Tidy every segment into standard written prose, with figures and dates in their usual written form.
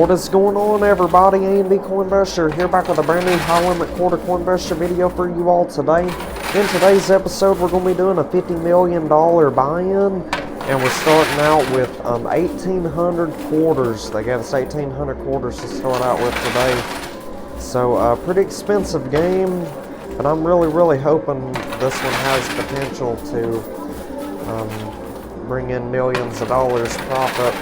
What is going on, everybody? A&B Coinbuster here, back with a brand new high limit quarter Coinbuster video for you all today. In today's episode, we're going to be doing a $50 million buy-in, and we're starting out with 1,800 quarters. They gave us 1,800 quarters to start out with today. So, pretty expensive game, but I'm really hoping this one has potential to bring in millions of dollars profit.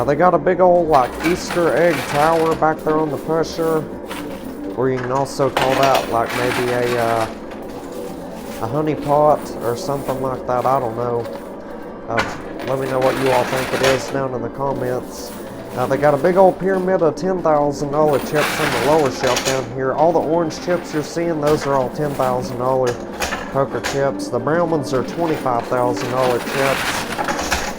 They got a big old Easter egg tower back there on the pressure, or you can also call that like maybe a honey pot or something like that. I don't know. Let me know what you all think it is down in the comments. They got a big old pyramid of $10,000 chips on the lower shelf down here. All the orange chips you're seeing, those are all $10,000 poker chips. The brown ones are $25,000 chips.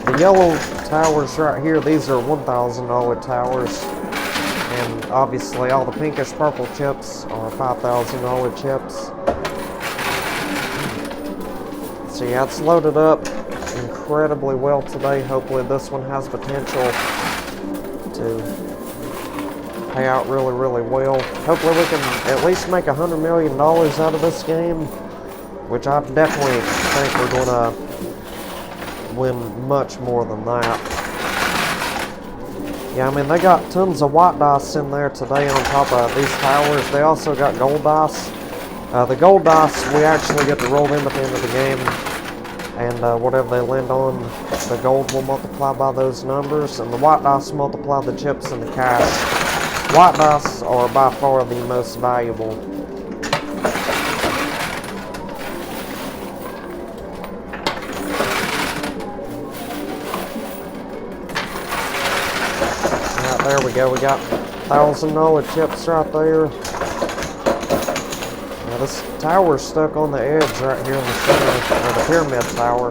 The yellow towers right here, these are $1,000 towers. And obviously all the pinkish purple chips are $5,000 chips. So yeah, it's loaded up incredibly well today. Hopefully this one has potential to pay out really well. Hopefully we can at least make $100 million out of this game, which I definitely think we're going to win much more than that. Yeah, I mean, they got tons of white dice in there today on top of these towers. They also got gold dice. The gold dice we actually get to roll in at the end of the game, and whatever they land on, the gold will multiply by those numbers, and the white dice multiply the chips and the cash. White dice are by far the most valuable. There we go, we got $1,000 chips right there. Now this tower's stuck on the edge right here in the center, or the pyramid tower.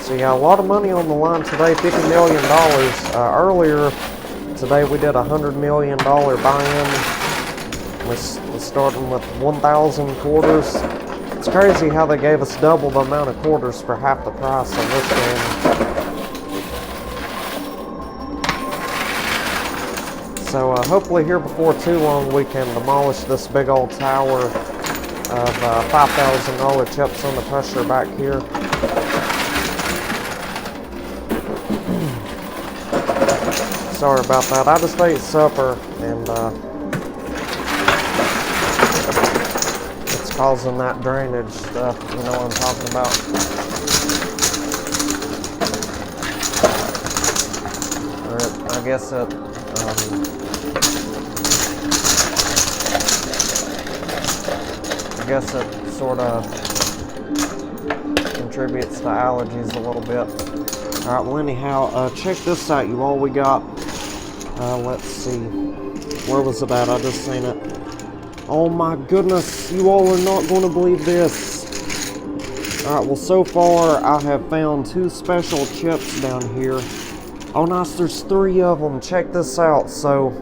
So yeah, a lot of money on the line today, $50 million. Earlier today we did a $100 million buy-in. We're starting with 1,000 quarters. It's crazy how they gave us double the amount of quarters for half the price on this game. So hopefully here before too long we can demolish this big old tower of $5,000 chips on the pressure back here. Sorry about that. I just ate supper and causing that drainage stuff, you know what I'm talking about. I guess it sort of contributes to allergies a little bit. Alright, well anyhow, check this out, you all. We got, let's see, where was it at? I just seen it. Oh my goodness, you all are not going to believe this. Alright, well so far I have found 2 special chips down here. Oh nice, there's 3 of them. Check this out. So,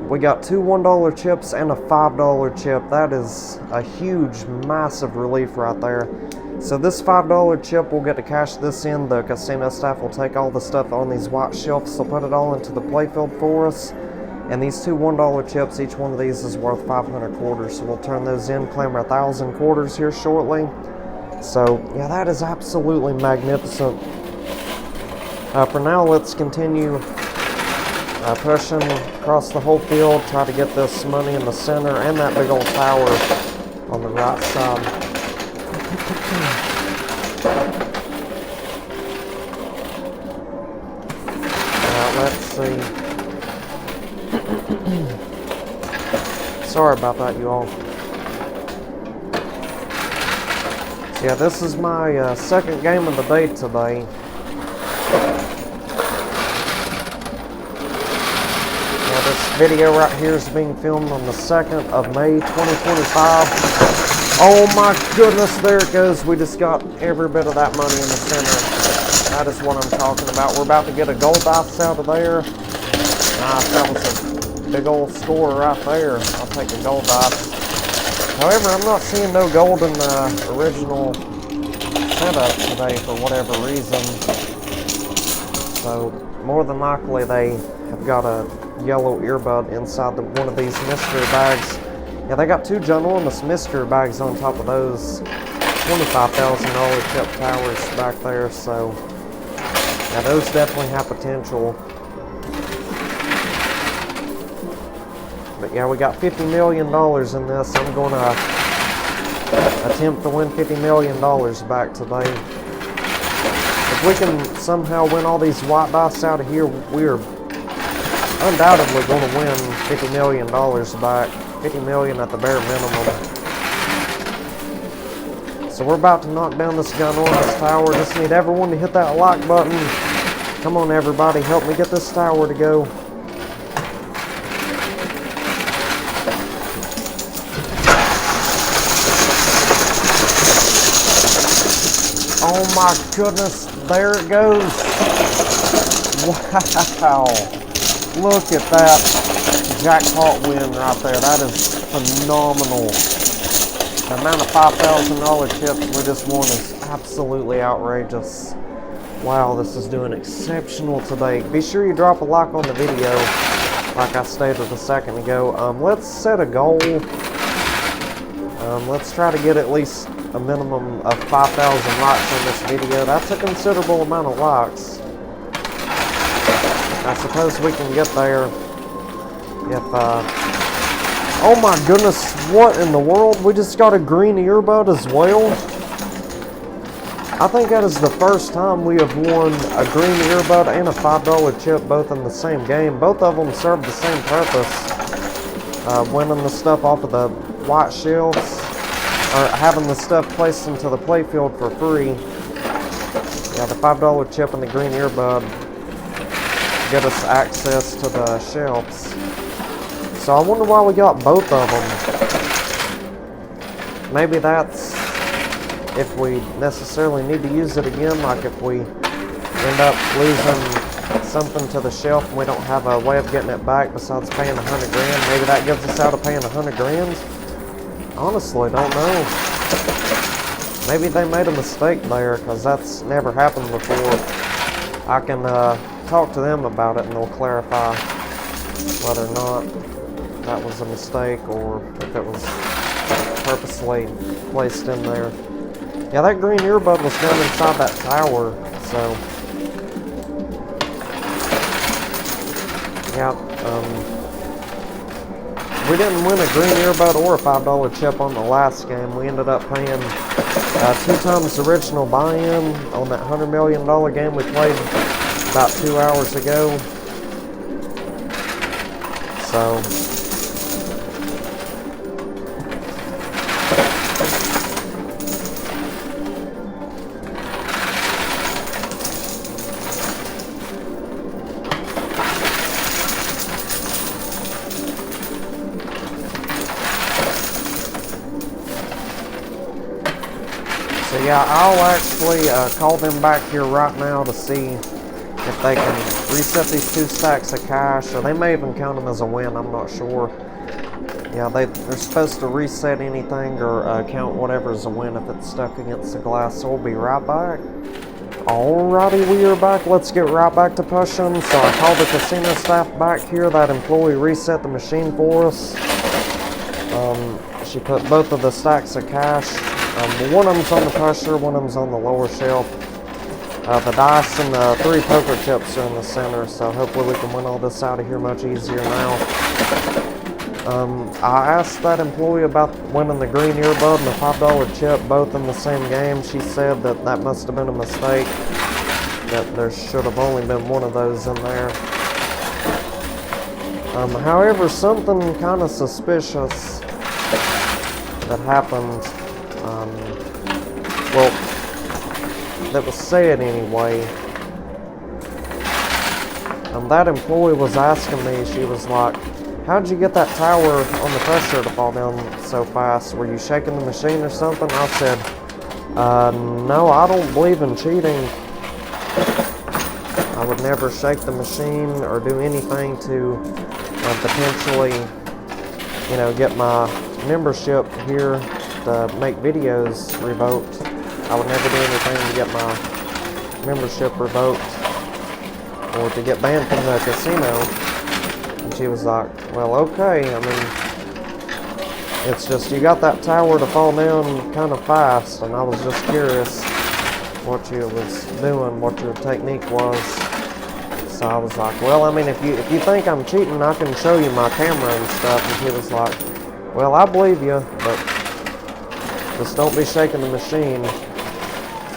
we got 2 $1 chips and a $5 chip. That is a huge, massive relief right there. So this $5 chip, we'll get to cash this in. The casino staff will take all the stuff on these white shelves. They'll put it all into the playfield for us. And these 2 $1 chips, each one of these is worth 500 quarters. So we'll turn those in, claim our 1,000 quarters here shortly. So, yeah, that is absolutely magnificent. For now, let's continue pushing across the whole field, try to get this money in the center and that big old tower on the right side. Let's see. Sorry about that, you all. So yeah, this is my second game of the day today. Now this video right here is being filmed on the 2nd of May 2025. Oh my goodness, there it goes. We just got every bit of that money in the center. That is what I'm talking about. We're about to get a gold dice out of there. Nice, that was a big old score right there. I'll take a gold dice. However, I'm not seeing no gold in the original setup today for whatever reason. So more than likely they have got a yellow earbud inside one of these mystery bags. Yeah, they got 2 ginormous mystery bags on top of those $25,000 chip towers back there. So yeah, those definitely have potential. But yeah, we got $50 million in this. I'm going to attempt to win $50 million back today. If we can somehow win all these white dice out of here, we're undoubtedly going to win $50 million back. $50 million at the bare minimum. So we're about to knock down this ginormous tower. Just need everyone to hit that like button. Come on, everybody, help me get this tower to go. Oh my goodness, there it goes. Wow. Look at that jackpot win right there. That is phenomenal. The amount of $5,000 chips we just won is absolutely outrageous. Wow, this is doing exceptional today. Be sure you drop a like on the video, like I stated a second ago. Let's set a goal. Let's try to get at least a minimum of 5,000 likes on this video. That's a considerable amount of likes. I suppose we can get there if, oh my goodness, what in the world? We just got a green earbud as well? I think that is the first time we have won a green earbud and a $5 chip both in the same game. Both of them serve the same purpose. Winning the stuff off of the white shelves, or having the stuff placed into the playfield for free. Yeah, the $5 chip and the green earbud get us access to the shelves. So I wonder why we got both of them. Maybe that's if we necessarily need to use it again, like if we end up losing something to the shelf and we don't have a way of getting it back besides paying 100 grand. Maybe that gives us out of paying 100 grand. Honestly, don't know. Maybe they made a mistake there, because that's never happened before. I can talk to them about it and they'll clarify whether or not that was a mistake or if it was purposely placed in there. Yeah, that green earbud was down inside that tower, so yeah, we didn't win a green earbud or a $5 chip on the last game. We ended up paying 2 times the original buy-in on that $100 million game we played about 2 hours ago. So yeah, I'll actually call them back here right now to see if they can reset these 2 stacks of cash, or they may even count them as a win, I'm not sure. Yeah, they're supposed to reset anything or count whatever as a win if it's stuck against the glass, so we'll be right back. Alrighty, we are back. Let's get right back to pushing. So I called the casino staff back here. That employee reset the machine for us. She put both of the stacks of cash. One of them's on the pusher, one of them's on the lower shelf. The dice and the 3 poker chips are in the center, so hopefully we can win all this out of here much easier now. I asked that employee about winning the green earbud and the $5 chip both in the same game. She said that that must have been a mistake, that there should have only been one of those in there. However, something kind of suspicious that happened, well, that was said anyway. That employee was asking me, she was like, how'd you get that tower on the pressure to fall down so fast? Were you shaking the machine or something? I said, no, I don't believe in cheating. I would never shake the machine or do anything to potentially, get my membership here to make videos revoked. I would never do anything to get my membership revoked or to get banned from the casino. And she was like, well, okay, I mean, it's just you got that tower to fall down kind of fast, and I was just curious what you was doing, what your technique was. So I was like, well, I mean, if you think I'm cheating, I can show you my camera and stuff. And she was like, well, I believe you, but just don't be shaking the machine.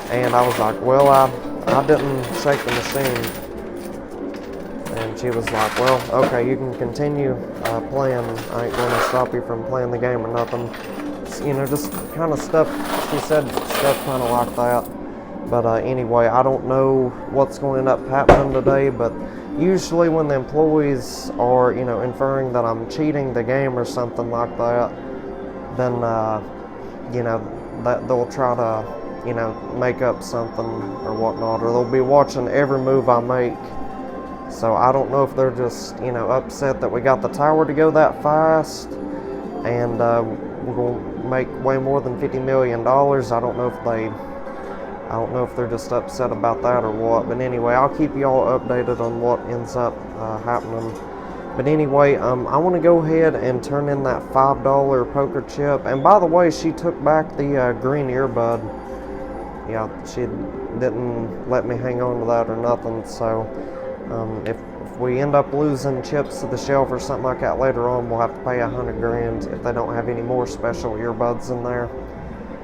And I was like, well, I didn't shake the machine. And she was like, well, okay, you can continue playing. I ain't gonna stop you from playing the game or nothing. You know, just kind of stuff. She said stuff kind of like that. But anyway, I don't know what's going to end up happening today, but usually when the employees are, you know, inferring that I'm cheating the game or something like that, then, you know, that they'll try to, you know, make up something or whatnot, or they'll be watching every move I make. So I don't know if they're just, you know, upset that we got the tower to go that fast, and we're going to make way more than $50 million. I don't know if they're just upset about that or what, but anyway, I'll keep you all updated on what ends up happening. But anyway, I want to go ahead and turn in that $5 poker chip. And by the way, she took back the green earbud. Yeah, she didn't let me hang on to that or nothing. So if we end up losing chips to the shelf or something like that later on, we'll have to pay $100 grand if they don't have any more special earbuds in there.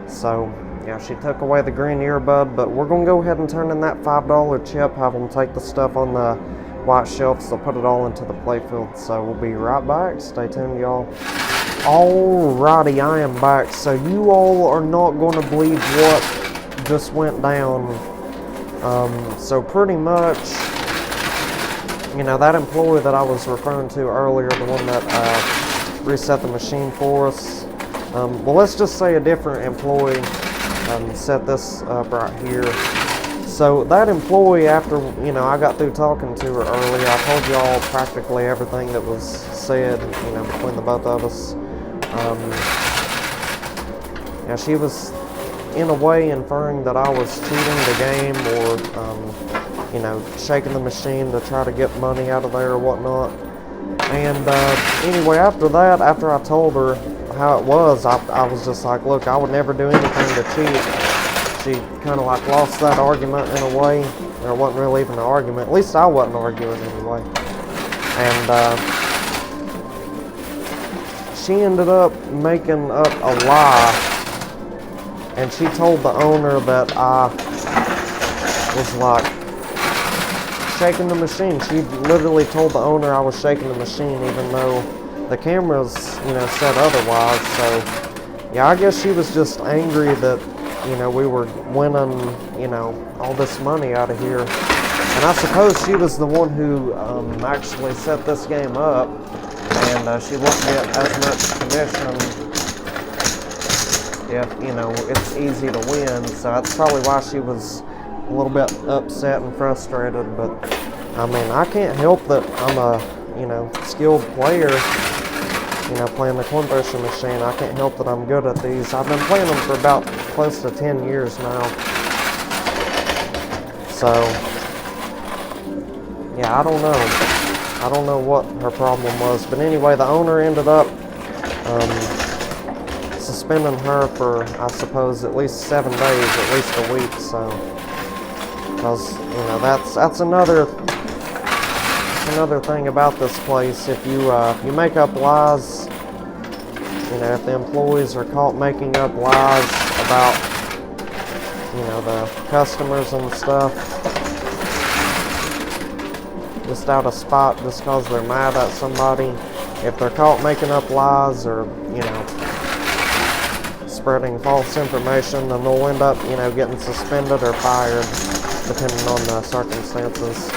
So yeah, she took away the green earbud, but we're going to go ahead and turn in that $5 chip, have them take the stuff on the white shelves, they'll put it all into the playfield. So we'll be right back. Stay tuned, y'all. Alrighty, I am back. So you all are not going to believe what just went down. So pretty much, you know, that employee that I was referring to earlier, the one that reset the machine for us, well, let's just say a different employee set this up right here. So that employee, after, you know, I got through talking to her earlier, I told y'all practically everything that was said, you know, between the both of us. Yeah, she was in a way inferring that I was cheating the game, or you know, shaking the machine to try to get money out of there or whatnot. And anyway, after that, after I told her how it was, I was just like, look, I would never do anything to cheat. She kind of like lost that argument in a way. There wasn't really even an argument. At least I wasn't arguing anyway. And she ended up making up a lie. And she told the owner that I was like shaking the machine. She literally told the owner I was shaking the machine, even though the cameras, you know, said otherwise. So yeah, I guess she was just angry that, you know, we were winning, you know, all this money out of here. And I suppose she was the one who actually set this game up, and she wouldn't get as much commission if, you know, it's easy to win. So that's probably why she was a little bit upset and frustrated. But I mean, I can't help that I'm a, you know, skilled player, you know, playing the coin thresher machine. I can't help that I'm good at these. I've been playing them for about close to 10 years now. So yeah, I don't know what her problem was. But anyway, the owner ended up suspending her for, I suppose, at least 7 days, at least a week. So, because, you know, that's another thing about this place. If you make up lies, you know, if the employees are caught making up lies about, you know, the customers and stuff, just out of spite, just because they're mad at somebody, if they're caught making up lies or, you know, spreading false information, then they'll end up, you know, getting suspended or fired, depending on the circumstances.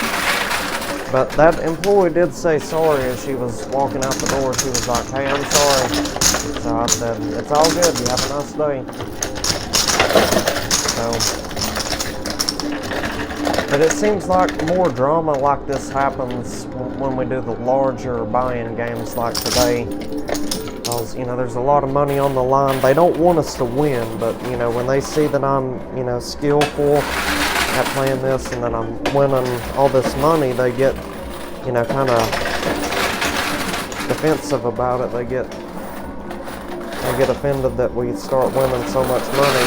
But that employee did say sorry as she was walking out the door. She was like, hey, I'm sorry. So I said, it's all good, you have a nice day. But it seems like more drama like this happens when we do the larger buy-in games like today. Because, you know, there's a lot of money on the line. They don't want us to win, but, you know, when they see that I'm, you know, skillful at playing this and that I'm winning all this money, they get, you know, kind of defensive about it. They get offended that we start winning so much money,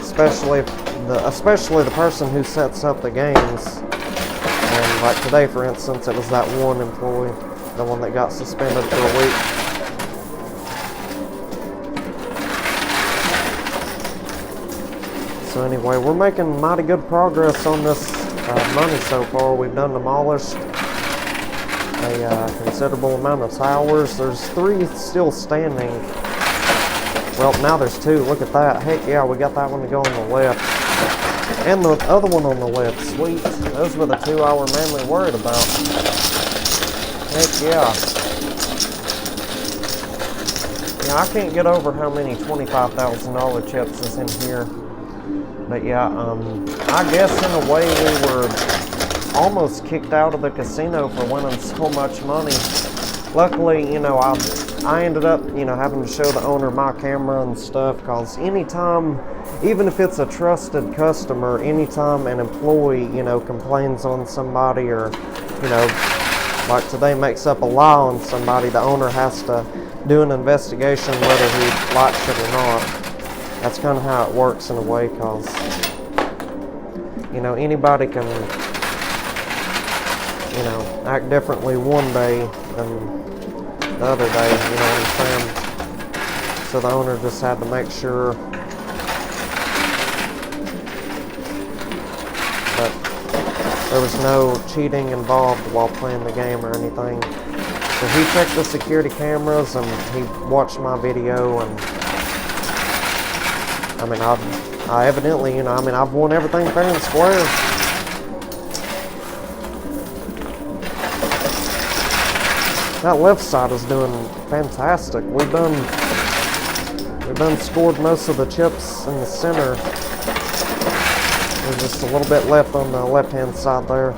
especially the person who sets up the games. And like today, for instance, it was that one employee, the one that got suspended for a week. So anyway, we're making mighty good progress on this money so far. We've done demolished a considerable amount of towers. There's 3 still standing. Well, now there's 2. Look at that. Heck yeah, we got that one to go on the left. And the other one on the left. Sweet. Those were the 2 I were mainly worried about. Heck yeah. Yeah, I can't get over how many $25,000 chips is in here. But yeah, I guess in a way we were almost kicked out of the casino for winning so much money. Luckily, you know, I ended up, you know, having to show the owner my camera and stuff, because anytime, even if it's a trusted customer, anytime an employee, you know, complains on somebody, or, you know, like today makes up a lie on somebody, the owner has to do an investigation whether he likes it or not. That's kind of how it works in a way, because, you know, anybody can, you know, act differently one day than the other day, you know what I'm saying? So the owner just had to make sure that there was no cheating involved while playing the game or anything. So he checked the security cameras and he watched my video, and I mean, I evidently, you know, I mean, I've won everything fair and square. That left side is doing fantastic. We've done scored most of the chips in the center. There's just a little bit left on the left-hand side there.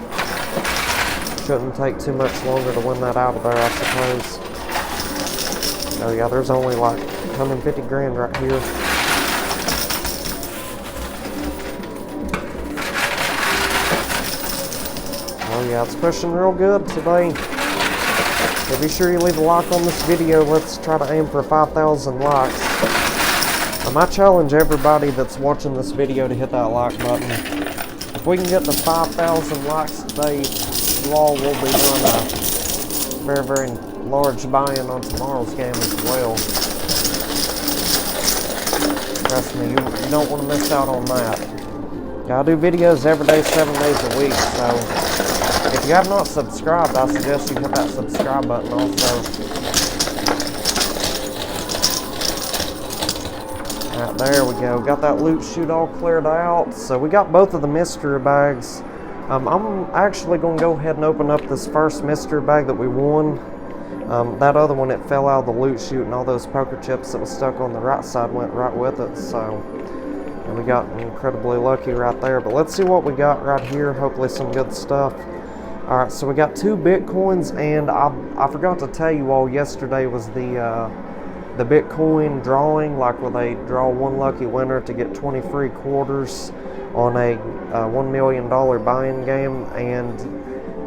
Shouldn't take too much longer to win that out of there, I suppose. Oh yeah, there's only like 150 grand right here. Oh yeah, it's pushing real good today. So be sure you leave a like on this video. Let's try to aim for 5,000 likes. I challenge everybody that's watching this video to hit that like button. If we can get to 5,000 likes today, you all will be doing a very, very large buy-in on tomorrow's game as well. Trust me, you don't want to miss out on that. Yeah, I do videos every day, 7 days a week, so if you have not subscribed, I suggest you hit that subscribe button also. Alright, there we go. Got that loot chute all cleared out. So we got both of the mystery bags. I'm actually going to go ahead and open up this first mystery bag that we won. That other one, it fell out of the loot chute, and all those poker chips that was stuck on the right side went right with it. So, and we got incredibly lucky right there. But let's see what we got right here. Hopefully some good stuff. Alright, so we got 2 Bitcoins, and I forgot to tell you all, yesterday was the Bitcoin drawing, like where they draw one lucky winner to get 20 free quarters on a $1 million buy-in game. And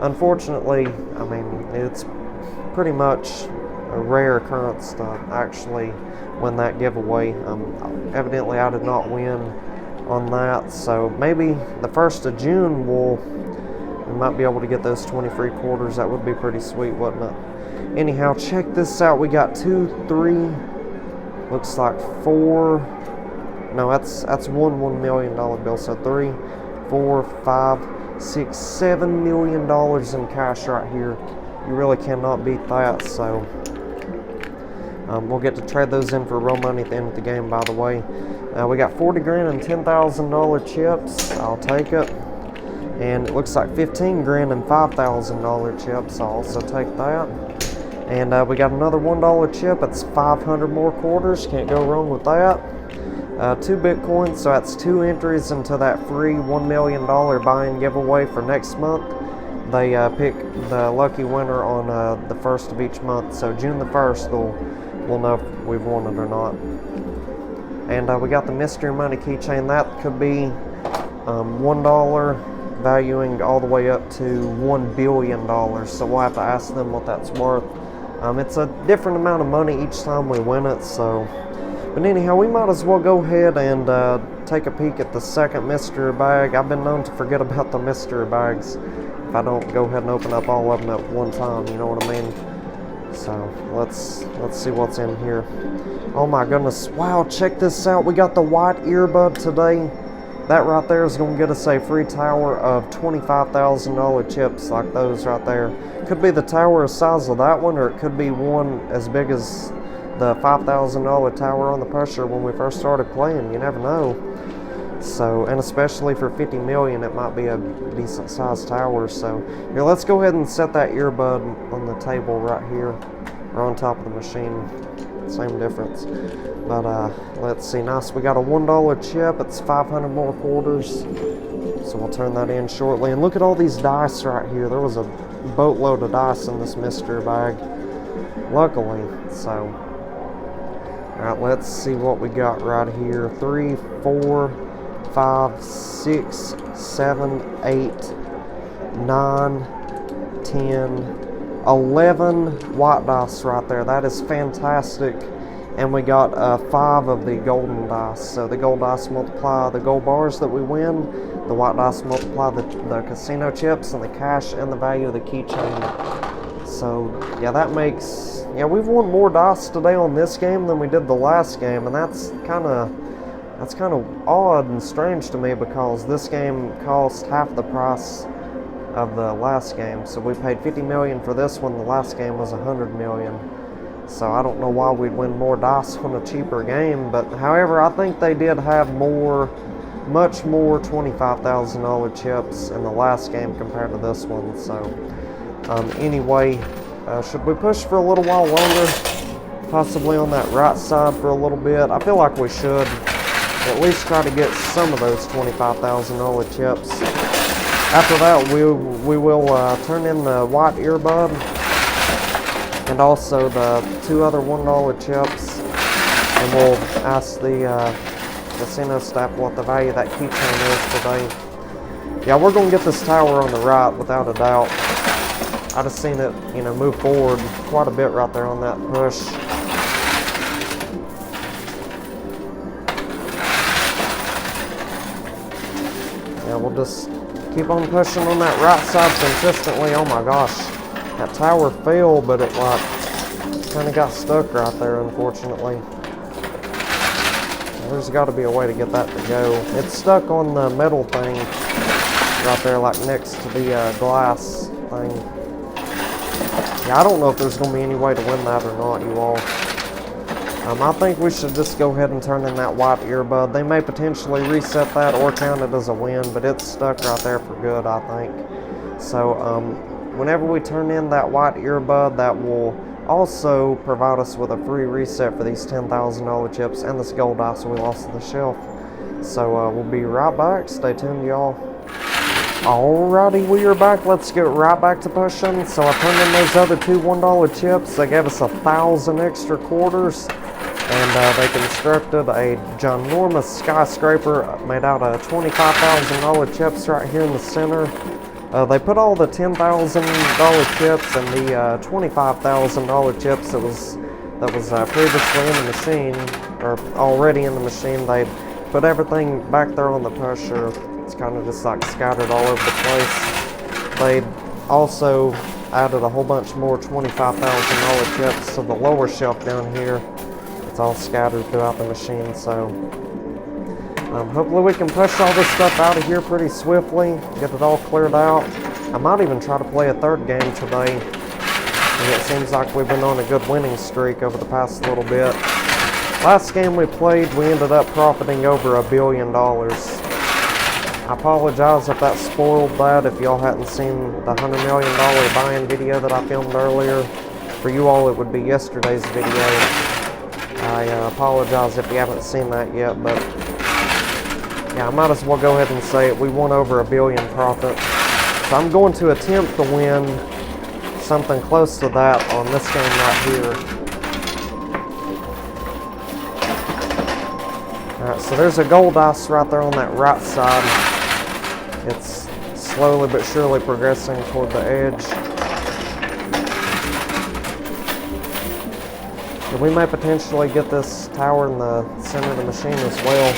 unfortunately, I mean, it's pretty much a rare occurrence to actually win that giveaway. Evidently I did not win on that, so maybe the 1st of June we might be able to get those 20 free quarters. That would be pretty sweet, wouldn't it? Anyhow, check this out. We got 2, 3, looks like 4. No, that's one $1 million bill. So 3, 4, 5, 6, $7 million in cash right here. You really cannot beat that. So we'll get to trade those in for real money at the end of the game, by the way. We got 40 grand and $10,000 chips. I'll take it. And it looks like 15 grand and $5,000 chips. I'll also take that. And we got another $1 chip. It's 500 more quarters. Can't go wrong with that. 2 Bitcoins. So that's 2 entries into that free $1 million buy-in giveaway for next month. They pick the lucky winner on the 1st of each month. So June the 1st, they'll we'll know if we've won it or not. And we got the mystery money keychain. That could be $1, valuing all the way up to $1 billion. So we'll have to ask them what that's worth. It's a different amount of money each time we win it. So, but anyhow, we might as well go ahead and take a peek at the second mystery bag. I've been known to forget about the mystery bags if I don't go ahead and open up all of them at one time. You know what I mean? So let's see what's in here. Oh my goodness! Wow, check this out. We got the white earbud today. That right there is going to get us a free tower of $25,000 chips like those right there. Could be the tower size of that one, or it could be one as big as the $5,000 tower on the Pusher when we first started playing. You never know. So, and especially for 50 million, it might be a decent sized tower. So here, let's go ahead and set that earbud on the table right here, or on top of the machine. Same difference. But let's see. Nice. We got a $1 chip. It's 500 more quarters. So we'll turn that in shortly. And look at all these dice right here. There was a boatload of dice in this mystery bag, luckily. So, all right, let's see what we got right here. 3, 4, 5, 6, 7, 8, 9, 10, 11 white dice right there. That is fantastic. And we got 5 of the golden dice. So the gold dice multiply the gold bars that we win. The white dice multiply the casino chips and the cash and the value of the keychain. So yeah, that makes, yeah, we've won more dice today on this game than we did the last game, and that's kind of odd and strange to me, because this game cost half the price of the last game. So we paid 50 million for this one. The last game was 100 million. So I don't know why we'd win more dice on a cheaper game, but however, I think they did have much more $25,000 chips in the last game compared to this one. So anyway, should we push for a little while longer? Possibly on that right side for a little bit. I feel like we should at least try to get some of those $25,000 chips. After that, we will turn in the white earbud and also the 2 other $1 chips, and we'll ask the casino staff what the value of that keychain is today. Yeah, we're going to get this tower on the right without a doubt. I just seen it, you know, move forward quite a bit right there on that push. Yeah, we'll just keep on pushing on that right side consistently. Oh my gosh, that tower failed, but it like kind of got stuck right there, unfortunately. There's got to be a way to get that to go. It's stuck on the metal thing right there, like next to the glass thing. Yeah, I don't know if there's going to be any way to win that or not, you all. I think we should just go ahead and turn in that white earbud. They may potentially reset that or count it as a win, but it's stuck right there for good, I think. So whenever we turn in that white earbud, that will also provide us with a free reset for these $10,000 chips and this gold dice we lost to the shelf. So we'll be right back. Stay tuned, y'all. Alrighty, we are back. Let's get right back to pushing. So I turned in those other 2 $1 chips. They gave us 1,000 extra quarters, and they constructed a ginormous skyscraper made out of $25,000 chips right here in the center. They put all the $10,000 chips and the $25,000 chips that was previously in the machine, or already in the machine. They put everything back there on the pusher. It's kind of just like scattered all over the place. They also added a whole bunch more $25,000 chips to the lower shelf down here. It's all scattered throughout the machine. So hopefully we can push all this stuff out of here pretty swiftly, get it all cleared out. I might even try to play a third game today. And it seems like we've been on a good winning streak over the past little bit. Last game we played, we ended up profiting over $1 billion. I apologize if that spoiled that, if y'all hadn't seen the $100 million buy-in video that I filmed earlier. For you all, it would be yesterday's video. I apologize if you haven't seen that yet, but yeah, I might as well go ahead and say it. We won over $1 billion profit. So I'm going to attempt to win something close to that on this game right here. So there's a gold dice right there on that right side. It's slowly but surely progressing toward the edge. And we may potentially get this tower in the center of the machine as well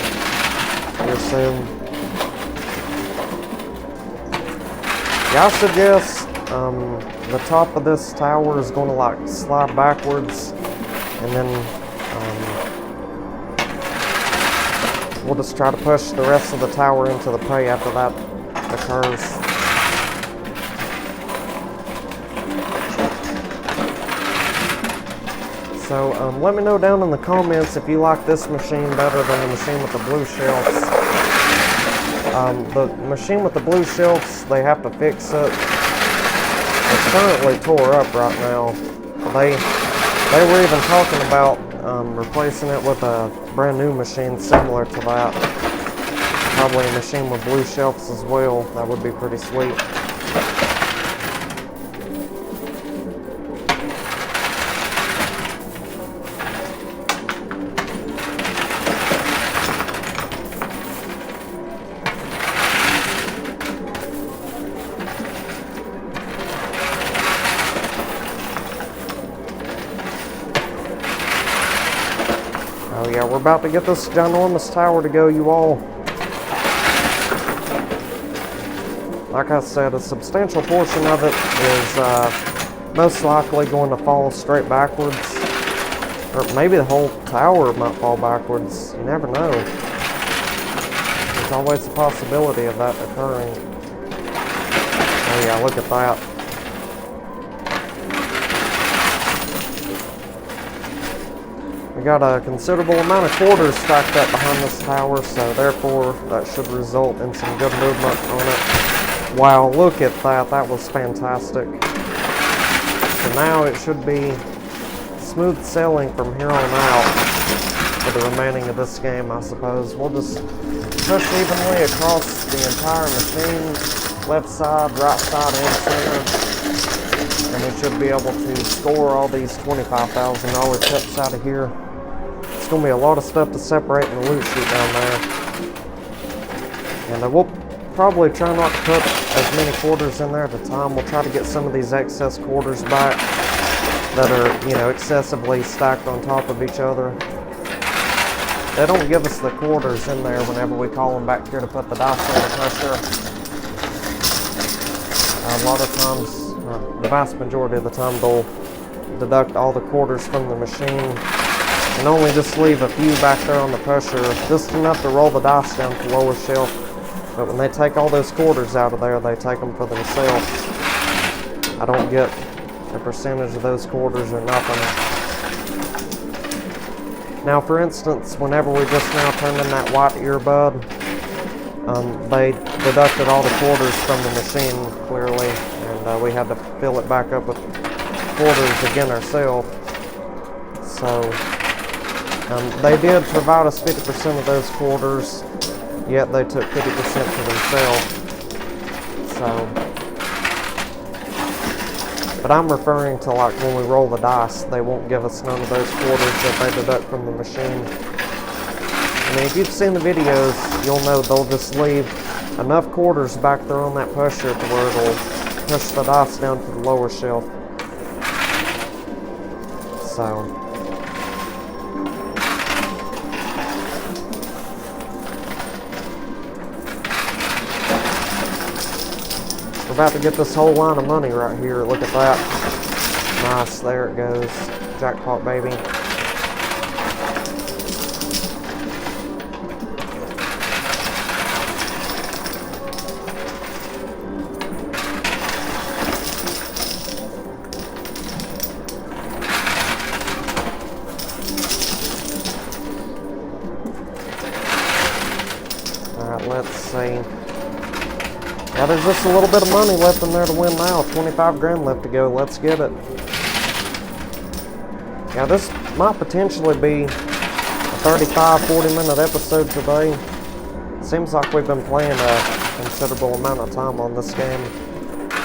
here soon. Yeah, I suggest the top of this tower is going to like slide backwards, and then we'll just try to push the rest of the tower into the prey after that occurs. So let me know down in the comments if you like this machine better than the machine with the blue shelves. The machine with the blue shelves, they have to fix it. It's currently tore up right now. They were even talking about replacing it with a brand new machine similar to that. Probably a machine with blue shelves as well. That would be pretty sweet. Oh yeah, we're about to get this ginormous tower to go, you all. Like I said, a substantial portion of it is most likely going to fall straight backwards. Or maybe the whole tower might fall backwards. You never know. There's always a possibility of that occurring. Oh yeah, look at that. We got a considerable amount of quarters stacked up behind this tower, so therefore that should result in some good movement on it. Wow, look at that. That was fantastic. So now it should be smooth sailing from here on out for the remaining of this game, I suppose. We'll just push evenly across the entire machine, left side, right side, and center. And we should be able to score all these $25,000 chips out of here. It's going to be a lot of stuff to separate in the loot chute down there. And we'll probably try not to put as many quarters in there at a time. We'll try to get some of these excess quarters back that are, you know, excessively stacked on top of each other. They don't give us the quarters in there whenever we call them back here to put the dice in the pressure. A lot of times, the vast majority of the time, they'll deduct all the quarters from the machine and only just leave a few back there on the pressure, just enough to roll the dice down to lower shelf. But when they take all those quarters out of there, they take them for themselves. I don't get a percentage of those quarters or nothing. Now, for instance, whenever we just now turned in that white earbud, they deducted all the quarters from the machine clearly, and we had to fill it back up with quarters again ourselves. So they did provide us 50% of those quarters, yet they took 50% to themselves. So, but I'm referring to like when we roll the dice, they won't give us none of those quarters that they deduct from the machine. I mean, if you've seen the videos, you'll know they'll just leave enough quarters back there on that pusher to where it'll push the dice down to the lower shelf. So, we're about to get this whole line of money right here. Look at that. Nice, there it goes. Jackpot, baby. Alright, let's see. Yeah, there's just a little bit of money left in there to win now. 25 grand left to go. Let's get it. Yeah, this might potentially be a 35-40 minute episode today. Seems like we've been playing a considerable amount of time on this game.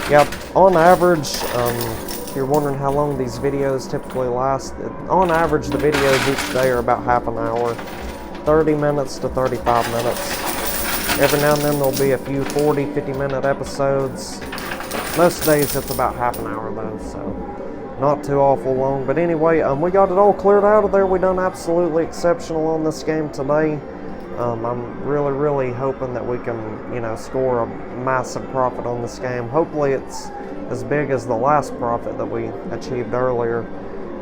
Yeah, on average, if you're wondering how long these videos typically last, on average the videos each day are about half an hour. 30 minutes to 35 minutes. Every now and then there'll be a few 40, 50-minute episodes. Most days it's about half an hour though, so not too awful long. But anyway, we got it all cleared out of there. We done absolutely exceptional on this game today. I'm really hoping that we can, score a massive profit on this game. Hopefully it's as big as the last profit that we achieved earlier.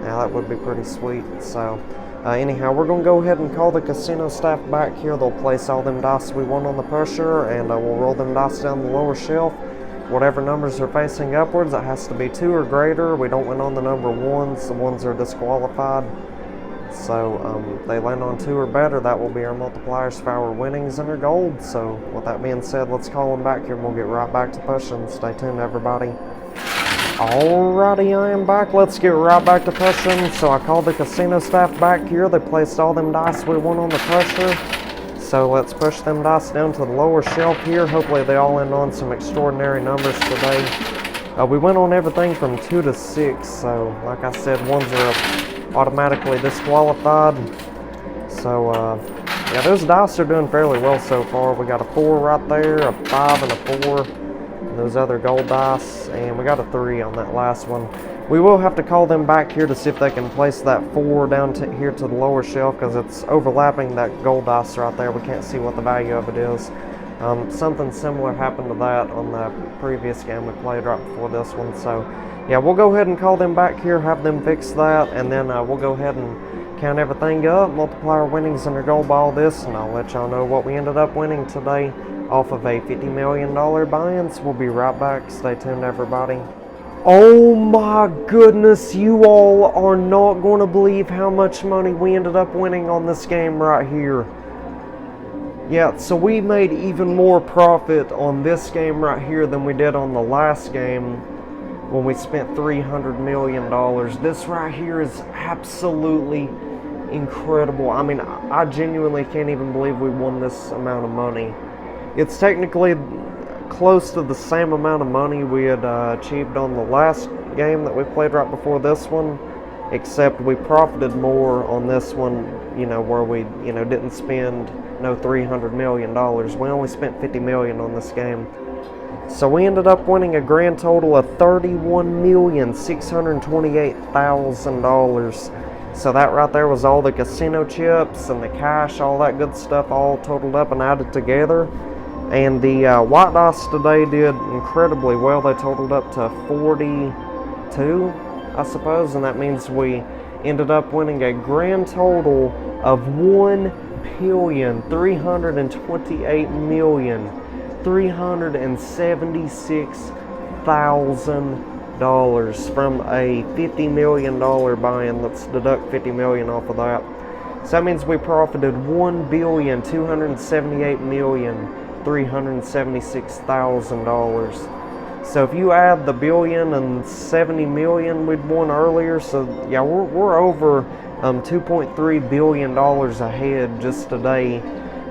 Now that would be pretty sweet. So anyhow, we're going to go ahead and call the casino staff back here. They'll place all them dice we won on the pusher, and we'll roll them dice down the lower shelf. Whatever numbers are facing upwards, it has to be 2 or greater. We don't win on the number 1s. The 1s are disqualified. So they land on 2 or better. That will be our multipliers for our winnings and our gold. So with that being said, let's call them back here and we'll get right back to pushing. Stay tuned, everybody. Alrighty, I am back. Let's get right back to pushing. So I called the casino staff back here. They placed all them dice we won on the pusher. So let's push them dice down to the lower shelf here. Hopefully they all end on some extraordinary numbers today. We went on everything from 2 to 6. So like I said, 1s are automatically disqualified. So yeah, those dice are doing fairly well so far. We got a 4 right there, a 5 and a 4. Those other gold dice, and we got a 3 on that last one. We will have to call them back here to see if they can place that 4 down to here to the lower shelf, because it's overlapping that gold dice right there. We can't see what the value of it is. Something similar happened to that on the previous game we played right before this one. So yeah, we'll go ahead and call them back here, have them fix that, and then we'll go ahead and count everything up, multiply our winnings and our gold by all this, and I'll let y'all know what we ended up winning today off of a $50 million buy-in. So we'll be right back. Stay tuned, everybody. Oh my goodness, you all are not going to believe how much money we ended up winning on this game right here. Yeah, so we made even more profit on this game right here than we did on the last game when we spent $300 million. This right here is absolutely incredible. I mean, I genuinely can't even believe we won this amount of money. It's technically close to the same amount of money we had achieved on the last game that we played right before this one, except we profited more on this one, where we, didn't spend no $300 million. We only spent $50 million on this game. So we ended up winning a grand total of $31,628,000. So that right there was all the casino chips and the cash, all that good stuff, all totaled up and added together. And the white dice today did incredibly well. They totaled up to 42, I suppose, and that means we ended up winning a grand total of $1,328,376,000 from a $50 million buy-in. Let's deduct $50 million off of that. So that means we profited $1,278,376,000. So if you add the $1,070 million we'd won earlier, so yeah, we're over $2.3 billion ahead just today,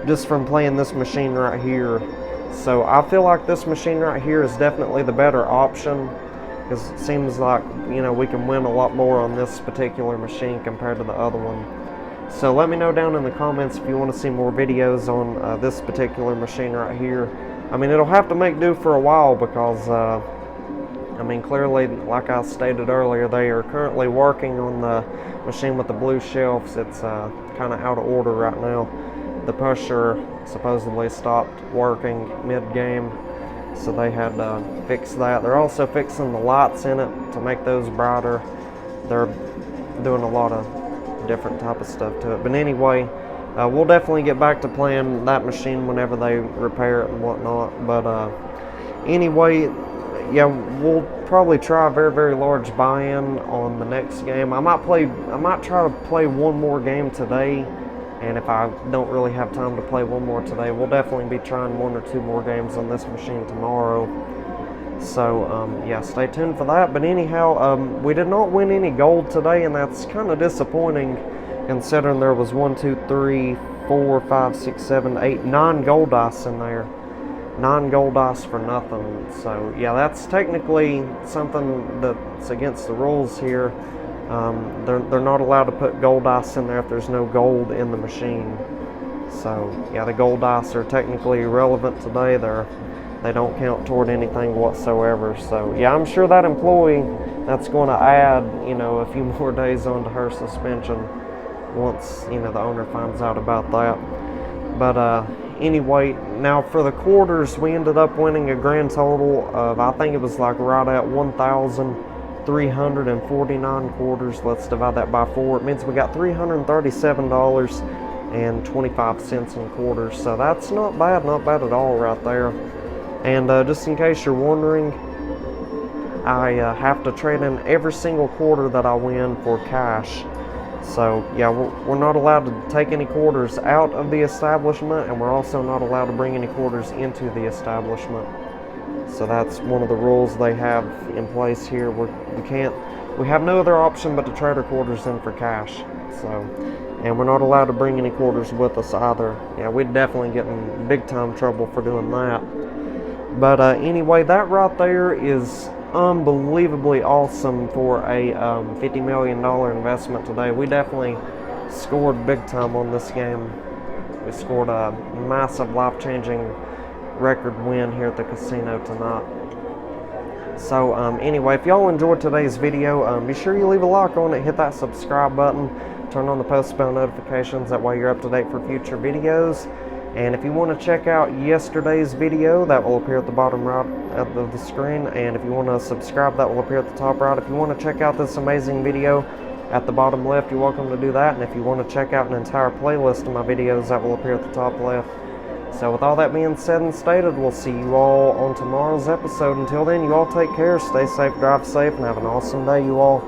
just from playing this machine right here. So I feel like this machine right here is definitely the better option, because it seems like, we can win a lot more on this particular machine compared to the other one. So let me know down in the comments if you want to see more videos on this particular machine right here. I mean, it'll have to make do for a while because, clearly, like I stated earlier, they are currently working on the machine with the blue shelves. It's kind of out of order right now. The pusher supposedly stopped working mid-game, so they had to fix that. They're also fixing the lights in it to make those brighter. They're doing a lot of different type of stuff to it. But anyway, we'll definitely get back to playing that machine whenever they repair it and whatnot. But anyway, yeah, we'll probably try a very large buy-in on the next game. I might try to play one more game today, and if I don't really have time to play one more today, we'll definitely be trying 1 or 2 more games on this machine tomorrow. So yeah, stay tuned for that. But anyhow, we did not win any gold today, and that's kind of disappointing considering there was 1, 2, 3, 4, 5, 6, 7, 8, 9 gold dice in there. 9 gold dice for nothing. So yeah, that's technically something that's against the rules here. They're not allowed to put gold dice in there if there's no gold in the machine. So yeah, the gold dice are technically irrelevant today. They don't count toward anything whatsoever. So yeah, I'm sure that employee, that's going to add, a few more days onto her suspension once, the owner finds out about that. But anyway, now for the quarters, we ended up winning a grand total of, I think it was like right at 1,349 quarters. Let's divide that by 4. It means we got $337.25 in quarters. So that's not bad at all right there. And just in case you're wondering, I have to trade in every single quarter that I win for cash. So yeah, we're not allowed to take any quarters out of the establishment, and we're also not allowed to bring any quarters into the establishment. So that's one of the rules they have in place here. We have no other option but to trade our quarters in for cash. So, and we're not allowed to bring any quarters with us either. Yeah, we'd definitely get in big time trouble for doing that. But anyway, that right there is unbelievably awesome for a $50 million investment today. We definitely scored big time on this game. We scored a massive life-changing record win here at the casino tonight. So anyway, if y'all enjoyed today's video, be sure you leave a like on it, hit that subscribe button, turn on the post bell notifications, that way you're up to date for future videos. And if you want to check out yesterday's video, that will appear at the bottom right of the screen. And if you want to subscribe, that will appear at the top right. If you want to check out this amazing video at the bottom left, you're welcome to do that. And if you want to check out an entire playlist of my videos, that will appear at the top left. So with all that being said and stated, we'll see you all on tomorrow's episode. Until then, you all take care, stay safe, drive safe, and have an awesome day, you all.